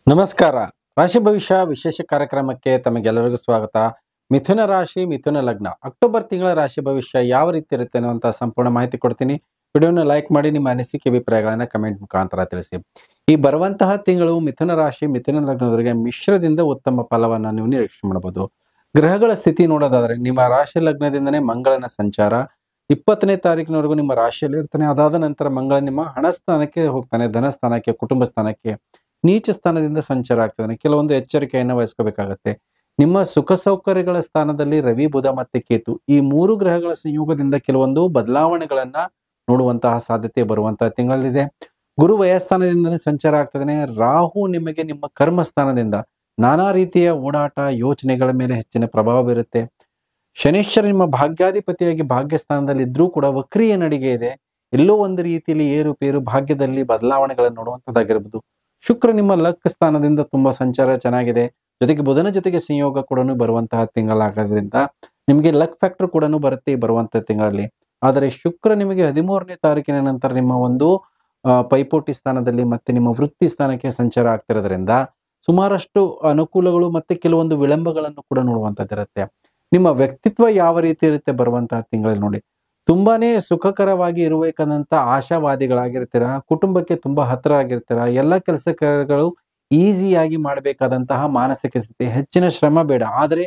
ನಮಸ್ಕಾರ. ರಾಶಿ ಭವಿಷ್ಯ ವಿಶೇಷ ಕಾರ್ಯಕ್ರಮಕ್ಕೆ ತಮಗೆಲ್ಲರಿಗೂ ಸ್ವಾಗತ. ಮಿಥುನ ರಾಶಿ, ಮಿಥುನ ಲಗ್ನ. ಅಕ್ಟೋಬರ್ ತಿಂಗಳ ರಾಶಿ ಭವಿಷ್ಯ ಯಾವ ರೀತಿ ಇರುತ್ತೆ ಅನ್ನುವಂಥ ಸಂಪೂರ್ಣ ಮಾಹಿತಿ ಕೊಡ್ತೀನಿ. ವಿಡಿಯೋನ ಲೈಕ್ ಮಾಡಿ, ನಿಮ್ಮ ಅನಿಸಿಕೆ ಅಭಿಪ್ರಾಯಗಳನ್ನ ಕಮೆಂಟ್ ಮುಖಾಂತರ ತಿಳಿಸಿ. ಈ ಬರುವಂತಹ ತಿಂಗಳು ಮಿಥುನ ರಾಶಿ, ಮಿಥುನ ಲಗ್ನದವರಿಗೆ ಮಿಶ್ರದಿಂದ ಉತ್ತಮ ಫಲವನ್ನ ನೀವು ನಿರೀಕ್ಷೆ ಮಾಡಬಹುದು. ಗ್ರಹಗಳ ಸ್ಥಿತಿ ನೋಡೋದಾದ್ರೆ ನಿಮ್ಮ ರಾಶಿ ಲಗ್ನದಿಂದನೇ ಮಂಗಳನ ಸಂಚಾರ 20ನೇ ತಾರೀಕಿನವರೆಗೂ ನಿಮ್ಮ ರಾಶಿಯಲ್ಲಿ ಇರ್ತಾನೆ. ಅದಾದ ನಂತರ ಮಂಗಳ ನಿಮ್ಮ ಹಣ ಸ್ಥಾನಕ್ಕೆ ಹೋಗ್ತಾನೆ, ಧನ ಸ್ಥಾನಕ್ಕೆ, ಕುಟುಂಬ ಸ್ಥಾನಕ್ಕೆ, ನೀಚ ಸ್ಥಾನದಿಂದ ಸಂಚಾರ ಆಗ್ತದೆ. ಕೆಲವೊಂದು ಎಚ್ಚರಿಕೆಯನ್ನು ವಹಿಸ್ಕೋಬೇಕಾಗತ್ತೆ. ನಿಮ್ಮ ಸುಖ ಸೌಕರ್ಯಗಳ ಸ್ಥಾನದಲ್ಲಿ ರವಿ, ಬುಧ ಮತ್ತೆ ಕೇತು, ಈ 3 ಗ್ರಹಗಳ ಸಂಯೋಗದಿಂದ ಕೆಲವೊಂದು ಬದಲಾವಣೆಗಳನ್ನ ನೋಡುವಂತಹ ಸಾಧ್ಯತೆ ಬರುವಂತಹ ತಿಂಗಳಲ್ಲಿದೆ. ಗುರು ವ್ಯಯಸ್ಥಾನದಿಂದಲೇ ಸಂಚಾರ ಆಗ್ತದೆ. ರಾಹು ನಿಮಗೆ ನಿಮ್ಮ ಕರ್ಮ ಸ್ಥಾನದಿಂದ ನಾನಾ ರೀತಿಯ ಓಡಾಟ, ಯೋಚನೆಗಳ ಮೇಲೆ ಹೆಚ್ಚಿನ ಪ್ರಭಾವ ಬೀರುತ್ತೆ. ಶನೀಶ್ವರ ನಿಮ್ಮ ಭಾಗ್ಯಾಧಿಪತಿಯಾಗಿ ಭಾಗ್ಯಸ್ಥಾನದಲ್ಲಿ ಇದ್ರೂ ಕೂಡ ವಕ್ರಿಯ ನಡಿಗೆ ಇದೆ. ಎಲ್ಲೋ ಒಂದು ರೀತಿಯಲ್ಲಿ ಏರುಪೇರು, ಭಾಗ್ಯದಲ್ಲಿ ಬದಲಾವಣೆಗಳನ್ನು ನೋಡುವಂಥದ್ದಾಗಿರ್ಬೋದು. ಶುಕ್ರ ನಿಮ್ಮ ಲಕ್ ಸ್ಥಾನದಿಂದ ತುಂಬಾ ಸಂಚಾರ ಚೆನ್ನಾಗಿದೆ. ಜೊತೆಗೆ ಬುಧನ ಜೊತೆಗೆ ಸಂಯೋಗ ಕೂಡ ಬರುವಂತಹ ತಿಂಗಳಾಗೋದ್ರಿಂದ ನಿಮಗೆ ಲಕ್ ಫ್ಯಾಕ್ಟರ್ ಕೂಡ ಬರುತ್ತೆ ಬರುವಂತಹ ತಿಂಗಳಲ್ಲಿ. ಆದರೆ ಶುಕ್ರ ನಿಮಗೆ 13ನೇ ತಾರೀಕಿನ ನಂತರ ನಿಮ್ಮ ಒಂದು ಪೈಪೋಟಿ ಸ್ಥಾನದಲ್ಲಿ ಮತ್ತೆ ನಿಮ್ಮ ವೃತ್ತಿ ಸ್ಥಾನಕ್ಕೆ ಸಂಚಾರ ಆಗ್ತಿರೋದ್ರಿಂದ ಸುಮಾರಷ್ಟು ಅನುಕೂಲಗಳು ಮತ್ತೆ ಕೆಲವೊಂದು ವಿಳಂಬಗಳನ್ನು ಕೂಡ ನೋಡುವಂತದ್ದಿರುತ್ತೆ. ನಿಮ್ಮ ವ್ಯಕ್ತಿತ್ವ ಯಾವ ರೀತಿ ಇರುತ್ತೆ ಬರುವಂತಹ ತಿಂಗಳಲ್ಲಿ ನೋಡಿ. ತುಂಬಾನೇ ಸುಖಕರವಾಗಿ ಇರಬೇಕಂತ ಆಶಾವಾದಿಗಳಾಗಿರ್ತೀರ. ಕುಟುಂಬಕ್ಕೆ ತುಂಬಾ ಹತ್ರ ಆಗಿರ್ತೀರ. ಎಲ್ಲ ಕೆಲಸ ಕಾರ್ಯಗಳು ಈಸಿಯಾಗಿ ಮಾಡಬೇಕಾದಂತಹ ಮಾನಸಿಕ ಸ್ಥಿತಿ, ಹೆಚ್ಚಿನ ಶ್ರಮ ಬೇಡ. ಆದರೆ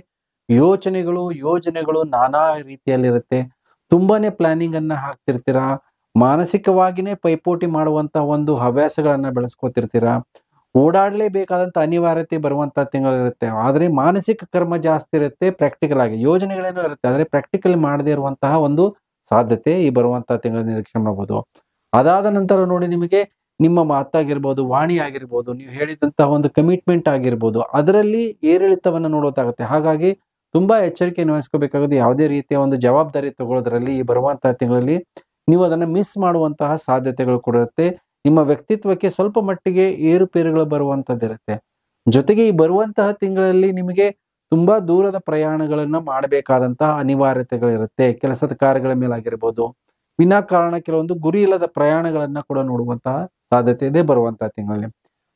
ಯೋಜನೆಗಳು ನಾನಾ ರೀತಿಯಲ್ಲಿರುತ್ತೆ. ತುಂಬಾನೇ ಪ್ಲಾನಿಂಗ್ ಅನ್ನ ಹಾಕ್ತಿರ್ತೀರ. ಮಾನಸಿಕವಾಗಿನೇ ಪೈಪೋಟಿ ಮಾಡುವಂತಹ ಒಂದು ಹವ್ಯಾಸಗಳನ್ನ ಬೆಳೆಸ್ಕೊತಿರ್ತೀರ. ಓಡಾಡ್ಲೇಬೇಕಾದಂತ ಅನಿವಾರ್ಯತೆ ಬರುವಂತಹ ತಿಂಗಳಿರುತ್ತೆ. ಆದ್ರೆ ಮಾನಸಿಕ ಕರ್ಮ ಜಾಸ್ತಿ ಇರುತ್ತೆ. ಪ್ರಾಕ್ಟಿಕಲ್ ಆಗಿ ಯೋಜನೆಗಳೇನೋ ಇರುತ್ತೆ, ಆದ್ರೆ ಪ್ರಾಕ್ಟಿಕಲ್ ಮಾಡದೇ ಇರುವಂತಹ ಒಂದು ಸಾಧ್ಯತೆ ಈ ಬರುವಂತಹ ತಿಂಗಳ ನಿರೀಕ್ಷೆ ಮಾಡಬಹುದು. ಅದಾದ ನಂತರ ನೋಡಿ, ನಿಮಗೆ ನಿಮ್ಮ ಮಾತಾಗಿರ್ಬೋದು, ವಾಣಿ ಆಗಿರ್ಬೋದು, ನೀವು ಹೇಳಿದಂತಹ ಒಂದು ಕಮಿಟ್ಮೆಂಟ್ ಆಗಿರ್ಬೋದು, ಅದರಲ್ಲಿ ಏರಿಳಿತವನ್ನ ನೋಡೋದಾಗುತ್ತೆ. ಹಾಗಾಗಿ ತುಂಬಾ ಎಚ್ಚರಿಕೆಯನ್ನು ವಹಿಸ್ಕೋಬೇಕಾಗುತ್ತೆ. ಯಾವುದೇ ರೀತಿಯ ಒಂದು ಜವಾಬ್ದಾರಿ ತಗೊಳ್ಳೋದ್ರಲ್ಲಿ ಈ ಬರುವಂತಹ ತಿಂಗಳಲ್ಲಿ ನೀವು ಅದನ್ನ ಮಿಸ್ ಮಾಡುವಂತಹ ಸಾಧ್ಯತೆಗಳು ಕೂಡ ಇರುತ್ತೆ. ನಿಮ್ಮ ವ್ಯಕ್ತಿತ್ವಕ್ಕೆ ಸ್ವಲ್ಪ ಮಟ್ಟಿಗೆ ಏರುಪೇರುಗಳು ಬರುವಂತದ್ದಿರುತ್ತೆ. ಜೊತೆಗೆ ಈ ಬರುವಂತಹ ತಿಂಗಳಲ್ಲಿ ನಿಮಗೆ ತುಂಬಾ ದೂರದ ಪ್ರಯಾಣಗಳನ್ನ ಮಾಡಬೇಕಾದಂತಹ ಅನಿವಾರ್ಯತೆಗಳಿರುತ್ತೆ. ಕೆಲಸದ ಕಾರ್ಯಗಳ ಮೇಲಾಗಿರ್ಬೋದು, ವಿನಾಕಾರಣ ಕೆಲವೊಂದು ಗುರಿ ಇಲ್ಲದ ಪ್ರಯಾಣಗಳನ್ನ ಕೂಡ ನೋಡುವಂತಹ ಸಾಧ್ಯತೆ ಇದೆ ಬರುವಂತಹ ತಿಂಗಳಲ್ಲಿ.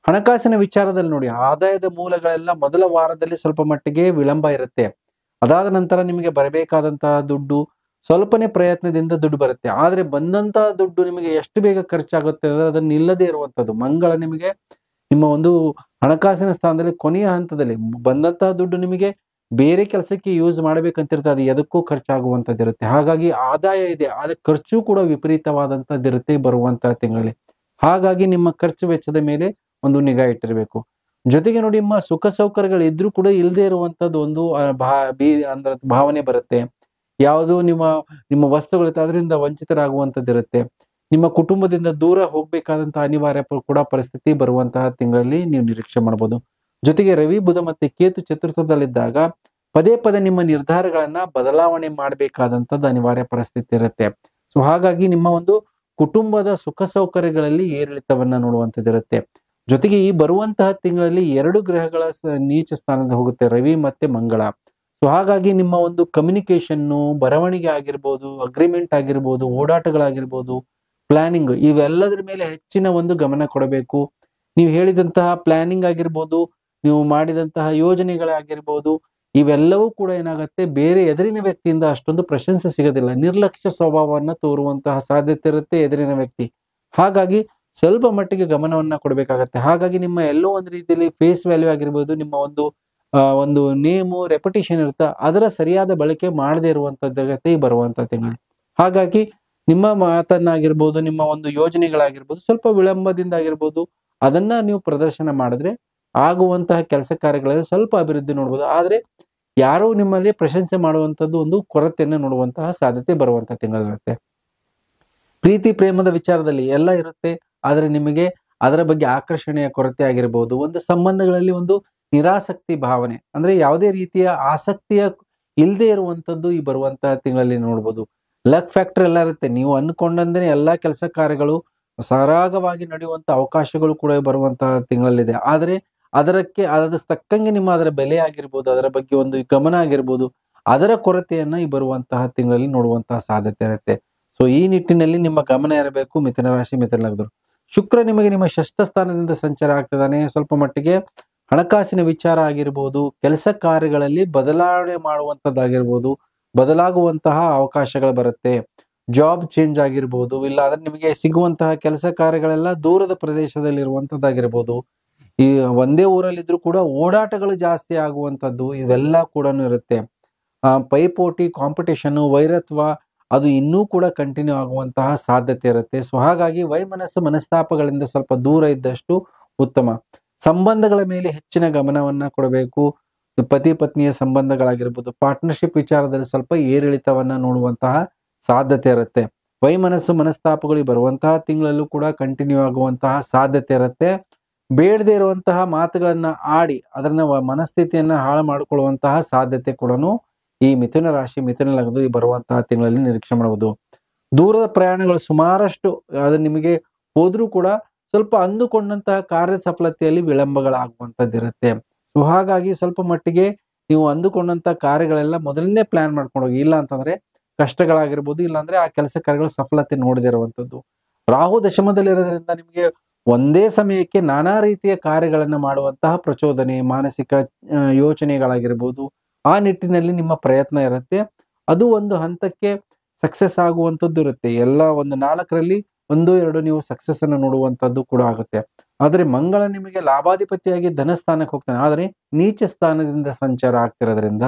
ಹಣಕಾಸಿನ ವಿಚಾರದಲ್ಲಿ ನೋಡಿ, ಆದಾಯದ ಮೂಲಗಳೆಲ್ಲ ಮೊದಲ ವಾರದಲ್ಲಿ ಸ್ವಲ್ಪ ಮಟ್ಟಿಗೆ ವಿಳಂಬ ಇರುತ್ತೆ. ಅದಾದ ನಂತರ ನಿಮಗೆ ಬರಬೇಕಾದಂತಹ ದುಡ್ಡು ಸ್ವಲ್ಪನೇ ಪ್ರಯತ್ನದಿಂದ ದುಡ್ಡು ಬರುತ್ತೆ. ಆದ್ರೆ ಬಂದಂತಹ ದುಡ್ಡು ನಿಮಗೆ ಎಷ್ಟು ಬೇಗ ಖರ್ಚಾಗುತ್ತೆ ಅಂದ್ರೆ ಅದನ್ನ ನಿಲ್ಲದೇ ಇರುವಂತದ್ದು. ಮಂಗಳ ನಿಮಗೆ ನಿಮ್ಮ ಒಂದು ಹಣಕಾಸಿನ ಸ್ಥಾನದಲ್ಲಿ ಕೊನೆಯ ಹಂತದಲ್ಲಿ ಬಂದಂತಹ ದುಡ್ಡು ನಿಮಗೆ ಬೇರೆ ಕೆಲಸಕ್ಕೆ ಯೂಸ್ ಮಾಡ್ಬೇಕಂತಿರುತ್ತೆ. ಅದು ಎದಕ್ಕೂ ಖರ್ಚಾಗುವಂತದ್ದಿರುತ್ತೆ. ಹಾಗಾಗಿ ಆದಾಯ ಇದೆ, ಆದ್ರೆ ಖರ್ಚು ಕೂಡ ವಿಪರೀತವಾದಂತದ್ದಿರುತ್ತೆ ಬರುವಂತಹ ತಿಂಗಳಲ್ಲಿ. ಹಾಗಾಗಿ ನಿಮ್ಮ ಖರ್ಚು ವೆಚ್ಚದ ಮೇಲೆ ಒಂದು ನಿಗಾ ಇಟ್ಟಿರ್ಬೇಕು. ಜೊತೆಗೆ ನೋಡಿ, ನಿಮ್ಮ ಸುಖ ಸೌಕರ್ಯಗಳು ಇದ್ರೂ ಕೂಡ ಇಲ್ಲದೆ ಇರುವಂತದ್ದು ಒಂದು ಅಂದ್ರೆ ಭಾವನೆ ಬರುತ್ತೆ. ಯಾವುದು ನಿಮ್ಮ ವಸ್ತುಗಳಿರುತ್ತೆ ಅದರಿಂದ ವಂಚಿತರಾಗುವಂತದ್ದಿರುತ್ತೆ. ನಿಮ್ಮ ಕುಟುಂಬದಿಂದ ದೂರ ಹೋಗ್ಬೇಕಾದಂತಹ ಅನಿವಾರ್ಯ ಕೂಡ ಪರಿಸ್ಥಿತಿ ಬರುವಂತಹ ತಿಂಗಳಲ್ಲಿ ನೀವು ನಿರೀಕ್ಷೆ ಮಾಡಬಹುದು. ಜೊತೆಗೆ ರವಿ, ಬುಧ ಮತ್ತೆ ಕೇತು ಚತುರ್ಥದಲ್ಲಿದ್ದಾಗ ಪದೇ ಪದೇ ನಿಮ್ಮ ನಿರ್ಧಾರಗಳನ್ನ ಬದಲಾವಣೆ ಮಾಡಬೇಕಾದಂತದ್ದು ಅನಿವಾರ್ಯ ಪರಿಸ್ಥಿತಿ ಇರುತ್ತೆ. ಸೊ ಹಾಗಾಗಿ ನಿಮ್ಮ ಒಂದು ಕುಟುಂಬದ ಸುಖ ಸೌಕರ್ಯಗಳಲ್ಲಿ ಏರಿಳಿತವನ್ನ ನೋಡುವಂತದ್ದಿರುತ್ತೆ. ಜೊತೆಗೆ ಈ ಬರುವಂತಹ ತಿಂಗಳಲ್ಲಿ 2 ಗ್ರಹಗಳ ನೀಚ ಸ್ಥಾನದ ಹೋಗುತ್ತೆ, ರವಿ ಮತ್ತೆ ಮಂಗಳ. ಸೊ ಹಾಗಾಗಿ ನಿಮ್ಮ ಒಂದು ಕಮ್ಯುನಿಕೇಶನ್ನು, ಬರವಣಿಗೆ ಆಗಿರ್ಬೋದು, ಅಗ್ರಿಮೆಂಟ್ ಆಗಿರ್ಬೋದು, ಓಡಾಟಗಳಾಗಿರ್ಬೋದು, ಪ್ಲಾನಿಂಗ್, ಇವೆಲ್ಲದರ ಮೇಲೆ ಹೆಚ್ಚಿನ ಒಂದು ಗಮನ ಕೊಡಬೇಕು. ನೀವು ಹೇಳಿದಂತಹ ಪ್ಲಾನಿಂಗ್ ಆಗಿರ್ಬೋದು, ನೀವು ಮಾಡಿದಂತಹ ಯೋಜನೆಗಳಾಗಿರ್ಬೋದು, ಇವೆಲ್ಲವೂ ಕೂಡ ಏನಾಗುತ್ತೆ, ಬೇರೆ ಎದುರಿನ ವ್ಯಕ್ತಿಯಿಂದ ಅಷ್ಟೊಂದು ಪ್ರಶಂಸೆ ಸಿಗೋದಿಲ್ಲ. ನಿರ್ಲಕ್ಷ್ಯ ಸ್ವಭಾವವನ್ನ ತೋರುವಂತಹ ಸಾಧ್ಯತೆ ಇರುತ್ತೆ ಎದುರಿನ ವ್ಯಕ್ತಿ. ಹಾಗಾಗಿ ಸ್ವಲ್ಪ ಮಟ್ಟಿಗೆ ಗಮನವನ್ನ ಕೊಡಬೇಕಾಗತ್ತೆ. ಹಾಗಾಗಿ ನಿಮ್ಮ ಎಲ್ಲೋ ಒಂದು ರೀತಿಯಲ್ಲಿ ಫೇಸ್ ವ್ಯಾಲ್ಯೂ ಆಗಿರ್ಬೋದು, ನಿಮ್ಮ ಒಂದು ನೇಮು, ರೆಪ್ಯುಟೇಷನ್ ಇರುತ್ತೆ, ಅದರ ಸರಿಯಾದ ಬಳಕೆ ಮಾಡದೇ ಇರುವಂತದ್ದು ಬರುವಂತ ತಿಂಗಳು. ಹಾಗಾಗಿ ನಿಮ್ಮ ಮಾತನ್ನಾಗಿರ್ಬೋದು, ನಿಮ್ಮ ಒಂದು ಯೋಜನೆಗಳಾಗಿರ್ಬೋದು, ಸ್ವಲ್ಪ ವಿಳಂಬದಿಂದ ಆಗಿರ್ಬೋದು, ಅದನ್ನ ನೀವು ಪ್ರದರ್ಶನ ಮಾಡಿದ್ರೆ ಆಗುವಂತಹ ಕೆಲಸ ಕಾರ್ಯಗಳಲ್ಲಿ ಸ್ವಲ್ಪ ಅಭಿವೃದ್ಧಿ ನೋಡ್ಬೋದು. ಆದ್ರೆ ಯಾರೋ ನಿಮ್ಮಲ್ಲಿ ಪ್ರಶಂಸೆ ಮಾಡುವಂತದ್ದು ಒಂದು ಕೊರತೆಯನ್ನು ನೋಡುವಂತಹ ಸಾಧ್ಯತೆ ಬರುವಂತಹ ತಿಂಗಳಿರುತ್ತೆ. ಪ್ರೀತಿ ಪ್ರೇಮದ ವಿಚಾರದಲ್ಲಿ ಎಲ್ಲ ಇರುತ್ತೆ, ಆದ್ರೆ ನಿಮಗೆ ಅದರ ಬಗ್ಗೆ ಆಕರ್ಷಣೆಯ ಕೊರತೆ ಆಗಿರ್ಬೋದು, ಒಂದು ಸಂಬಂಧಗಳಲ್ಲಿ ಒಂದು ನಿರಾಸಕ್ತಿ ಭಾವನೆ, ಅಂದ್ರೆ ಯಾವುದೇ ರೀತಿಯ ಆಸಕ್ತಿಯ ಇಲ್ಲದೆ ಇರುವಂತದ್ದು ಈ ಬರುವಂತಹ ತಿಂಗಳಲ್ಲಿ ನೋಡ್ಬೋದು. ಲಕ್ ಫ್ಯಾಕ್ಟರ್ ಎಲ್ಲ ಇರುತ್ತೆ. ನೀವು ಅನ್ಕೊಂಡಂದ್ರೆ ಎಲ್ಲಾ ಕೆಲಸ ಕಾರ್ಯಗಳು ಸರಾಗವಾಗಿ ನಡೆಯುವಂತ ಅವಕಾಶಗಳು ಕೂಡ ಬರುವಂತಹ ತಿಂಗಳಲ್ಲಿದೆ. ಆದ್ರೆ ಅದರ ತಕ್ಕಂಗೆ ನಿಮ್ಮ ಅದರ ಬೆಲೆ ಆಗಿರ್ಬೋದು, ಅದರ ಬಗ್ಗೆ ಒಂದು ಗಮನ ಆಗಿರ್ಬೋದು, ಅದರ ಕೊರತೆಯನ್ನ ಈ ಬರುವಂತಹ ತಿಂಗಳಲ್ಲಿ ನೋಡುವಂತಹ ಸಾಧ್ಯತೆ ಇರುತ್ತೆ. ಸೊ ಈ ನಿಟ್ಟಿನಲ್ಲಿ ನಿಮ್ಮ ಗಮನ ಇರಬೇಕು ಮಿಥುನ ರಾಶಿ, ಮಿಥುನ ಲಗ್ನದವರು. ಶುಕ್ರ ನಿಮಗೆ ನಿಮ್ಮ ಷಷ್ಠ ಸ್ಥಾನದಿಂದ ಸಂಚಾರ ಆಗ್ತಿದ್ದಾನೆ. ಸ್ವಲ್ಪ ಮಟ್ಟಿಗೆ ಹಣಕಾಸಿನ ವಿಚಾರ ಆಗಿರ್ಬೋದು, ಕೆಲಸ ಕಾರ್ಯಗಳಲ್ಲಿ ಬದಲಾವಣೆ ಮಾಡುವಂತದ್ದಾಗಿರ್ಬೋದು, ಬದಲಾಗುವಂತಹ ಅವಕಾಶಗಳು ಬರುತ್ತೆ. ಜಾಬ್ ಚೇಂಜ್ ಆಗಿರ್ಬೋದು, ಇಲ್ಲ ಅಂದ್ರೆ ನಿಮಗೆ ಸಿಗುವಂತಹ ಕೆಲಸ ಕಾರ್ಯಗಳೆಲ್ಲ ದೂರದ ಪ್ರದೇಶದಲ್ಲಿ ಇರುವಂತದ್ದಾಗಿರ್ಬೋದು. ಈ ಒಂದೇ ಊರಲ್ಲಿದ್ರು ಕೂಡ ಓಡಾಟಗಳು ಜಾಸ್ತಿ ಆಗುವಂತದ್ದು ಇವೆಲ್ಲ ಕೂಡ ಇರುತ್ತೆ. ಪೈಪೋಟಿ, ಕಾಂಪಿಟೇಷನ್, ವೈರತ್ವ ಅದು ಇನ್ನೂ ಕೂಡ ಕಂಟಿನ್ಯೂ ಆಗುವಂತಹ ಸಾಧ್ಯತೆ ಇರುತ್ತೆ. ಸೊ ಹಾಗಾಗಿ ವೈಮನಸ್ಸು ಮನಸ್ತಾಪಗಳಿಂದ ಸ್ವಲ್ಪ ದೂರ ಇದ್ದಷ್ಟು ಉತ್ತಮ. ಸಂಬಂಧಗಳ ಮೇಲೆ ಹೆಚ್ಚಿನ ಗಮನವನ್ನ ಕೊಡಬೇಕು. ಪತಿ ಪತ್ನಿಯ ಸಂಬಂಧಗಳಾಗಿರ್ಬೋದು, ಪಾರ್ಟ್ನರ್ಶಿಪ್ ವಿಚಾರದಲ್ಲಿ ಸ್ವಲ್ಪ ಏರಿಳಿತವನ್ನ ನೋಡುವಂತಹ ಸಾಧ್ಯತೆ ಇರುತ್ತೆ. ವೈಮನಸ್ಸು ಮನಸ್ತಾಪಗಳು ಬರುವಂತಹ ತಿಂಗಳಲ್ಲೂ ಕೂಡ ಕಂಟಿನ್ಯೂ ಆಗುವಂತಹ ಸಾಧ್ಯತೆ ಇರುತ್ತೆ. ಬೇಡದೇ ಇರುವಂತಹ ಮಾತುಗಳನ್ನ ಆಡಿ ಅದನ್ನ ಮನಸ್ಥಿತಿಯನ್ನ ಹಾಳು ಮಾಡಿಕೊಳ್ಳುವಂತಹ ಸಾಧ್ಯತೆ ಕೂಡ ಈ ಮಿಥುನ ರಾಶಿ ಮಿಥುನ ಲಗ್ನದ ಬರುವಂತಹ ತಿಂಗಳಲ್ಲಿ ನಿರೀಕ್ಷೆ ಮಾಡಬಹುದು. ದೂರದ ಪ್ರಯಾಣಗಳು ಸುಮಾರಷ್ಟು ಅದು ನಿಮಗೆ ಹೋದ್ರೂ ಕೂಡ ಸ್ವಲ್ಪ ಅಂದುಕೊಂಡಂತಹ ಕಾರ್ಯ ಸಫಲತೆಯಲ್ಲಿ ವಿಳಂಬಗಳಾಗುವಂತದ್ದಿರುತ್ತೆ. ಸೊ ಹಾಗಾಗಿ ಸ್ವಲ್ಪ ಮಟ್ಟಿಗೆ ನೀವು ಅಂದುಕೊಂಡಂತ ಕಾರ್ಯಗಳೆಲ್ಲ ಮೊದಲನೇ ಪ್ಲಾನ್ ಮಾಡ್ಕೊಂಡು ಹೋಗಿ, ಇಲ್ಲ ಅಂತಂದ್ರೆ ಕಷ್ಟಗಳಾಗಿರ್ಬೋದು, ಇಲ್ಲಾಂದ್ರೆ ಆ ಕೆಲಸ ಕಾರ್ಯಗಳು ಸಫಲತೆ ನೋಡದಿರುವಂತದ್ದು. ರಾಹು ದಶಮದಲ್ಲಿರೋದ್ರಿಂದ ನಿಮಗೆ ಒಂದೇ ಸಮಯಕ್ಕೆ ನಾನಾ ರೀತಿಯ ಕಾರ್ಯಗಳನ್ನ ಮಾಡುವಂತಹ ಪ್ರಚೋದನೆ, ಮಾನಸಿಕ ಯೋಚನೆಗಳಾಗಿರ್ಬೋದು, ಆ ನಿಟ್ಟಿನಲ್ಲಿ ನಿಮ್ಮ ಪ್ರಯತ್ನ ಇರುತ್ತೆ. ಅದು ಒಂದು ಹಂತಕ್ಕೆ ಸಕ್ಸಸ್ ಆಗುವಂಥದ್ದು ಇರುತ್ತೆ. ಎಲ್ಲ ಒಂದು 4ರಲ್ಲಿ 1-2 ನೀವು ಸಕ್ಸಸ್ ಅನ್ನು ನೋಡುವಂತದ್ದು ಕೂಡ ಆಗುತ್ತೆ. ಆದ್ರೆ ಮಂಗಳ ನಿಮಗೆ ಲಾಭಾಧಿಪತಿಯಾಗಿ ಧನಸ್ಥಾನಕ್ಕೆ ಹೋಗ್ತಾನೆ, ಆದ್ರೆ ನೀಚ ಸ್ಥಾನದಿಂದ ಸಂಚಾರ ಆಗ್ತಿರೋದ್ರಿಂದ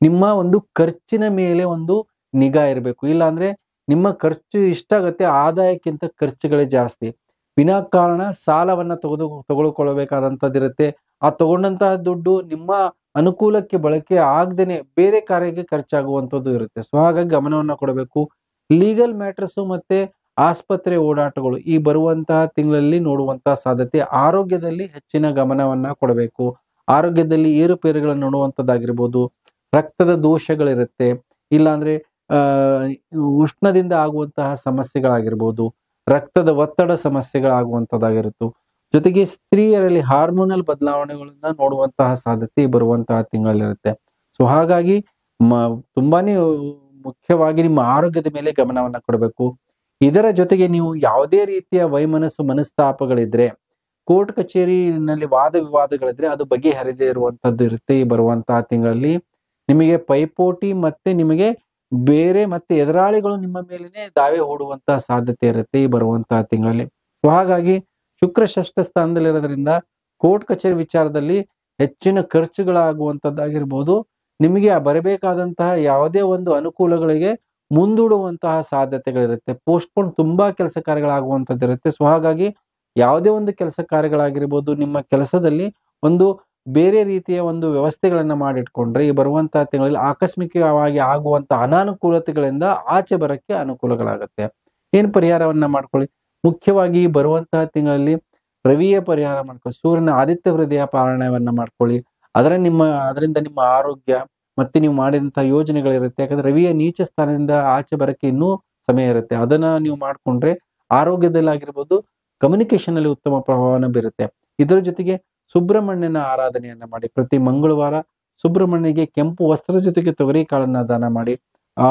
ನಿಮ್ಮ ಒಂದು ಖರ್ಚಿನ ಮೇಲೆ ಒಂದು ನಿಗಾ ಇರಬೇಕು. ಇಲ್ಲ ಅಂದ್ರೆ ನಿಮ್ಮ ಖರ್ಚು ಇಷ್ಟಾಗತ್ತೆ, ಆದಾಯಕ್ಕಿಂತ ಖರ್ಚುಗಳೇ ಜಾಸ್ತಿ. ವಿನಾಕಾರಣ ಸಾಲವನ್ನ ತಗೊಳ್ಕೊಳ್ಬೇಕಾದಂತದ್ದಿರುತ್ತೆ. ಆ ತಗೊಂಡಂತಹ ದುಡ್ಡು ನಿಮ್ಮ ಅನುಕೂಲಕ್ಕೆ ಬಳಕೆ ಆಗದೇನೆ ಬೇರೆ ಕಾರ್ಯಕ್ಕೆ ಖರ್ಚಾಗುವಂತದ್ದು ಇರುತ್ತೆ. ಸೊ ಹಾಗಾಗಿ ಗಮನವನ್ನ ಕೊಡಬೇಕು. ಲೀಗಲ್ ಮ್ಯಾಟರ್ಸ್ ಮತ್ತೆ ಆಸ್ಪತ್ರೆ ಓಡಾಟಗಳು ಈ ಬರುವಂತಹ ತಿಂಗಳಲ್ಲಿ ನೋಡುವಂತಹ ಸಾಧ್ಯತೆ. ಆರೋಗ್ಯದಲ್ಲಿ ಹೆಚ್ಚಿನ ಗಮನವನ್ನ ಕೊಡಬೇಕು. ಆರೋಗ್ಯದಲ್ಲಿ ಏರುಪೇರುಗಳನ್ನು ನೋಡುವಂತದ್ದಾಗಿರ್ಬೋದು, ರಕ್ತದ ದೋಷಗಳಿರುತ್ತೆ, ಇಲ್ಲಾಂದ್ರೆ ಉಷ್ಣದಿಂದ ಆಗುವಂತಹ ಸಮಸ್ಯೆಗಳಾಗಿರ್ಬೋದು, ರಕ್ತದ ಒತ್ತಡ ಸಮಸ್ಯೆಗಳಾಗುವಂತದ್ದಾಗಿರುತ್ತೆ. ಜೊತೆಗೆ ಸ್ತ್ರೀಯರಲ್ಲಿ ಹಾರ್ಮೋನಲ್ ಬದಲಾವಣೆಗಳನ್ನ ನೋಡುವಂತಹ ಸಾಧ್ಯತೆ ಬರುವಂತಹ ತಿಂಗಳಲ್ಲಿರುತ್ತೆ. ಸೊ ಹಾಗಾಗಿ ತುಂಬಾನೇ ಮುಖ್ಯವಾಗಿ ನಿಮ್ಮ ಆರೋಗ್ಯದ ಮೇಲೆ ಗಮನವನ್ನ ಕೊಡಬೇಕು. ಇದರ ಜೊತೆಗೆ ನೀವು ಯಾವುದೇ ರೀತಿಯ ವೈಮನಸ್ಸು ಮನಸ್ತಾಪಗಳಿದ್ರೆ, ಕೋರ್ಟ್ ಕಚೇರಿನಲ್ಲಿ ವಾದ ವಿವಾದಗಳಿದ್ರೆ ಅದು ಬಗೆಹರಿದೇ ಇರುವಂತದ್ದು ಇರುತ್ತೆ. ಈ ಬರುವಂತಹ ತಿಂಗಳಲ್ಲಿ ನಿಮಗೆ ಪೈಪೋಟಿ ಮತ್ತೆ ನಿಮಗೆ ಬೇರೆ ಮತ್ತೆ ಎದುರಾಳಿಗಳು ನಿಮ್ಮ ಮೇಲೇನೆ ದಾವೆ ಹೂಡುವಂತಹ ಸಾಧ್ಯತೆ ಇರುತ್ತೆ ಈ ಬರುವಂತಹ ತಿಂಗಳಲ್ಲಿ. ಸೊ ಹಾಗಾಗಿ ಶುಕ್ರ ಷಷ್ಠ ಸ್ಥಾನದಲ್ಲಿರೋದ್ರಿಂದ ಕೋರ್ಟ್ ಕಚೇರಿ ವಿಚಾರದಲ್ಲಿ ಹೆಚ್ಚಿನ ಖರ್ಚುಗಳಾಗುವಂತದ್ದಾಗಿರ್ಬೋದು, ನಿಮಗೆ ಬರಬೇಕಾದಂತಹ ಯಾವುದೇ ಒಂದು ಅನುಕೂಲಗಳಿಗೆ ಮುಂದೂಡುವಂತಹ ಸಾಧ್ಯತೆಗಳಿರುತ್ತೆ. ಪೋಸ್ಟ್ಪೋನ್ ತುಂಬಾ ಕೆಲಸ ಕಾರ್ಯಗಳಾಗುವಂತದ್ದಿರುತ್ತೆ. ಸೊ ಹಾಗಾಗಿ ಯಾವುದೇ ಒಂದು ಕೆಲಸ ಕಾರ್ಯಗಳಾಗಿರ್ಬೋದು, ನಿಮ್ಮ ಕೆಲಸದಲ್ಲಿ ಒಂದು ಬೇರೆ ರೀತಿಯ ಒಂದು ವ್ಯವಸ್ಥೆಗಳನ್ನ ಮಾಡಿಟ್ಕೊಂಡ್ರೆ ಈ ಬರುವಂತಹ ತಿಂಗಳಲ್ಲಿ ಆಕಸ್ಮಿಕವಾಗಿ ಆಗುವಂತಹ ಅನಾನುಕೂಲತೆಗಳಿಂದ ಆಚೆ ಬರಕ್ಕೆ ಅನುಕೂಲಗಳಾಗುತ್ತೆ. ಏನ್ ಪರಿಹಾರವನ್ನ ಮಾಡ್ಕೊಳ್ಳಿ? ಮುಖ್ಯವಾಗಿ ಬರುವಂತಹ ತಿಂಗಳಲ್ಲಿ ರವಿಯ ಪರಿಹಾರ ಮಾಡ್ಕೊಳ್ಳಿ. ಸೂರ್ಯನ ಆದಿತ್ಯ ಹೃದಯ ಪಾರಾಯಣವನ್ನ ಮಾಡ್ಕೊಳ್ಳಿ. ಅದರಿಂದ ನಿಮ್ಮ ಆರೋಗ್ಯ ಮತ್ತೆ ನೀವು ಮಾಡಿದಂತಹ ಯೋಜನೆಗಳಿರುತ್ತೆ. ಯಾಕಂದ್ರೆ ರವಿಯ ನೀಚ ಸ್ಥಾನದಿಂದ ಆಚೆ ಬರಕ್ಕೆ ಇನ್ನೂ ಸಮಯ ಇರುತ್ತೆ. ಅದನ್ನ ನೀವು ಮಾಡ್ಕೊಂಡ್ರೆ ಆರೋಗ್ಯದಲ್ಲಿ ಆಗಿರ್ಬೋದು, ಕಮ್ಯುನಿಕೇಶನ್ ಅಲ್ಲಿ ಉತ್ತಮ ಪ್ರಭಾವನ ಬೀರುತ್ತೆ. ಇದರ ಜೊತೆಗೆ ಸುಬ್ರಹ್ಮಣ್ಯನ ಆರಾಧನೆಯನ್ನ ಮಾಡಿ. ಪ್ರತಿ ಮಂಗಳವಾರ ಸುಬ್ರಹ್ಮಣ್ಯಗೆ ಕೆಂಪು ವಸ್ತ್ರದ ಜೊತೆಗೆ ತೊಗರಿ ಕಾಳನ್ನ ದಾನ ಮಾಡಿ. ಆ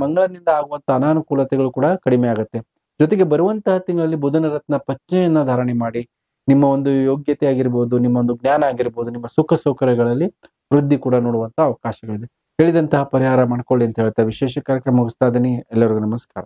ಮಂಗಳನಿಂದ ಆಗುವಂತಹ ಅನಾನುಕೂಲತೆಗಳು ಕೂಡ ಕಡಿಮೆ ಆಗುತ್ತೆ. ಜೊತೆಗೆ ಬರುವಂತಹ ತಿಂಗಳಲ್ಲಿ ಬುಧನ ರತ್ನ ಪಚ್ಚೆಯನ್ನ ಧಾರಣೆ ಮಾಡಿ. ನಿಮ್ಮ ಒಂದು ಯೋಗ್ಯತೆ ಆಗಿರ್ಬೋದು, ನಿಮ್ಮ ಒಂದು ಜ್ಞಾನ ಆಗಿರ್ಬೋದು, ನಿಮ್ಮ ಸುಖ ಸೌಕರ್ಯಗಳಲ್ಲಿ ವೃದ್ಧಿ ಕೂಡ ನೋಡುವಂತಹ ಅವಕಾಶಗಳಿದೆ. ಹೇಳಿದಂತಹ ಪರಿಹಾರ ಮಾಡ್ಕೊಳ್ಳಿ ಅಂತ ಹೇಳ್ತಾ ವಿಶೇಷ ಕಾರ್ಯಕ್ರಮ ಮುಗಿಸ್ತಾ ಇದ್ದೀನಿ. ಎಲ್ಲರಿಗೂ ನಮಸ್ಕಾರ.